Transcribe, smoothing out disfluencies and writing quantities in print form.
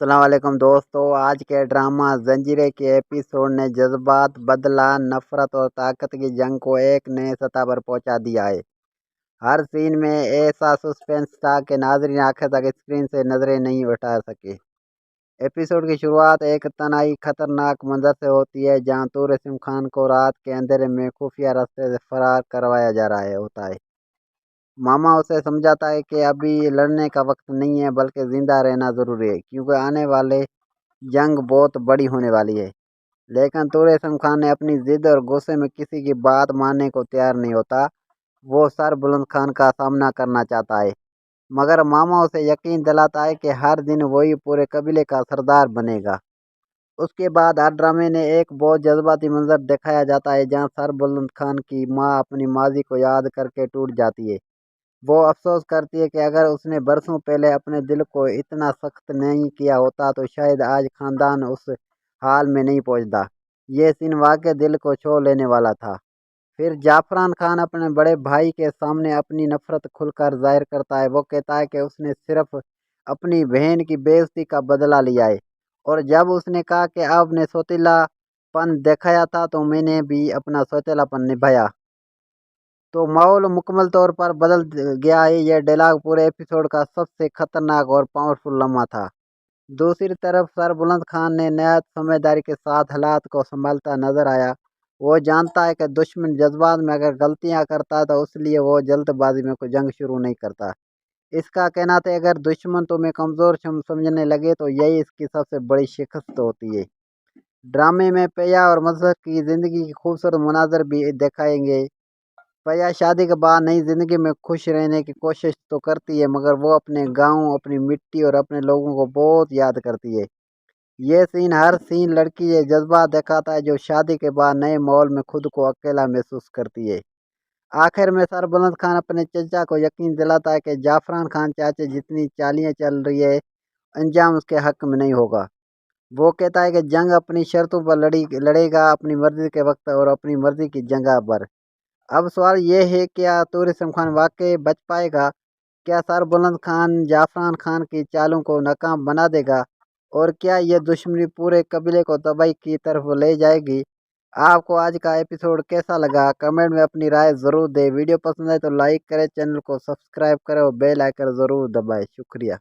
السلام علیکم دوستو، آج کے ڈرامہ زنجیریں کے ایپیسوڈ نے جذبات، بدلہ، نفرت اور طاقت کی جنگ کو ایک نئے سطح پر پہنچا دیا ہے۔ ہر سین میں ایسا سسپینس تھا کہ ناظرین آخر تک اسکرین سے نظریں نہیں اٹھا سکے۔ ایپیسوڈ کی شروعات ایک تنہائی خطرناک منظر سے ہوتی ہے جہاں طور اسم خان کو رات کے اندھیرے میں خفیہ راستے سے فرار کروایا جا رہا ہوتا ہے۔ ماما اسے سمجھاتا ہے کہ ابھی لڑنے کا وقت نہیں ہے بلکہ زندہ رہنا ضروری ہے کیونکہ آنے والے جنگ بہت بڑی ہونے والی ہے۔ لیکن طور اسم خان نے اپنی ضد اور غصے میں کسی کی بات ماننے کو تیار نہیں ہوتا۔ وہ سر بلند خان کا سامنا کرنا چاہتا ہے مگر ماما اسے یقین دلاتا ہے کہ ہر دن وہی پورے قبیلے کا سردار بنے گا۔ اس کے بعد ہر ڈرامے نے ایک بہت جذباتی منظر دکھایا جاتا ہے جہاں سر بلند خان کی ماں اپنی ماضی کو یاد کر کے ٹوٹ جاتی ہے۔ وہ افسوس کرتی ہے کہ اگر اس نے برسوں پہلے اپنے دل کو اتنا سخت نہیں کیا ہوتا تو شاید آج خاندان اس حال میں نہیں پہنچتا۔ یہ سین واقعی دل کو چھو لینے والا تھا۔ پھر جعفران خان اپنے بڑے بھائی کے سامنے اپنی نفرت کھل کر ظاہر کرتا ہے۔ وہ کہتا ہے کہ اس نے صرف اپنی بہن کی بے عزتی کا بدلہ لیا ہے اور جب اس نے کہا کہ آپ نے سوتیلا پن دکھایا تھا تو میں نے بھی اپنا سوتیلا پن نبھایا۔ تو ماحول مکمل طور پر بدل گیا ہے۔ یہ ڈائلاگ پورے ایپیسوڈ کا سب سے خطرناک اور پاورفل لمحہ تھا۔ دوسری طرف سر بلند خان نے نہایت سمجھداری کے ساتھ حالات کو سنبھالتا نظر آیا۔ وہ جانتا ہے کہ دشمن جذبات میں اگر غلطیاں کرتا ہے تو اس لیے وہ جلد بازی میں کوئی جنگ شروع نہیں کرتا۔ اس کا کہنا تھا اگر دشمن تمہیں کمزور سمجھنے لگے تو یہی اس کی سب سے بڑی شکست ہوتی ہے۔ ڈرامے میں پیا اور مظہر کی زندگی کی خوبصورت مناظر بھی دکھائیں گے۔ پیا شادی کے بعد نئی زندگی میں خوش رہنے کی کوشش تو کرتی ہے مگر وہ اپنے گاؤں، اپنی مٹی اور اپنے لوگوں کو بہت یاد کرتی ہے۔ ہر سین لڑکی یہ جذبات دکھاتا ہے جو شادی کے بعد نئے ماحول میں خود کو اکیلا محسوس کرتی ہے۔ آخر میں سر بلند خان اپنے چچا کو یقین دلاتا ہے کہ جعفران خان چاچے جتنی چالیاں چل رہی ہے انجام اس کے حق میں نہیں ہوگا۔ وہ کہتا ہے کہ جنگ اپنی شرطوں پر لڑے گا، اپنی مرضی کے وقت اور اپنی مرضی کی جگہ پر۔ اب سوال یہ ہے کیا طور اسم خان واقعی بچ پائے گا؟ کیا سر بلند خان جعفران خان کی چالوں کو ناکام بنا دے گا اور کیا یہ دشمنی پورے قبیلے کو تباہی کی طرف لے جائے گی؟ آپ کو آج کا ایپیسوڈ کیسا لگا؟ کمنٹ میں اپنی رائے ضرور دیں۔ ویڈیو پسند آئے تو لائک کریں، چینل کو سبسکرائب کریں اور بیل آئیکن ضرور دبائیں۔ شکریہ۔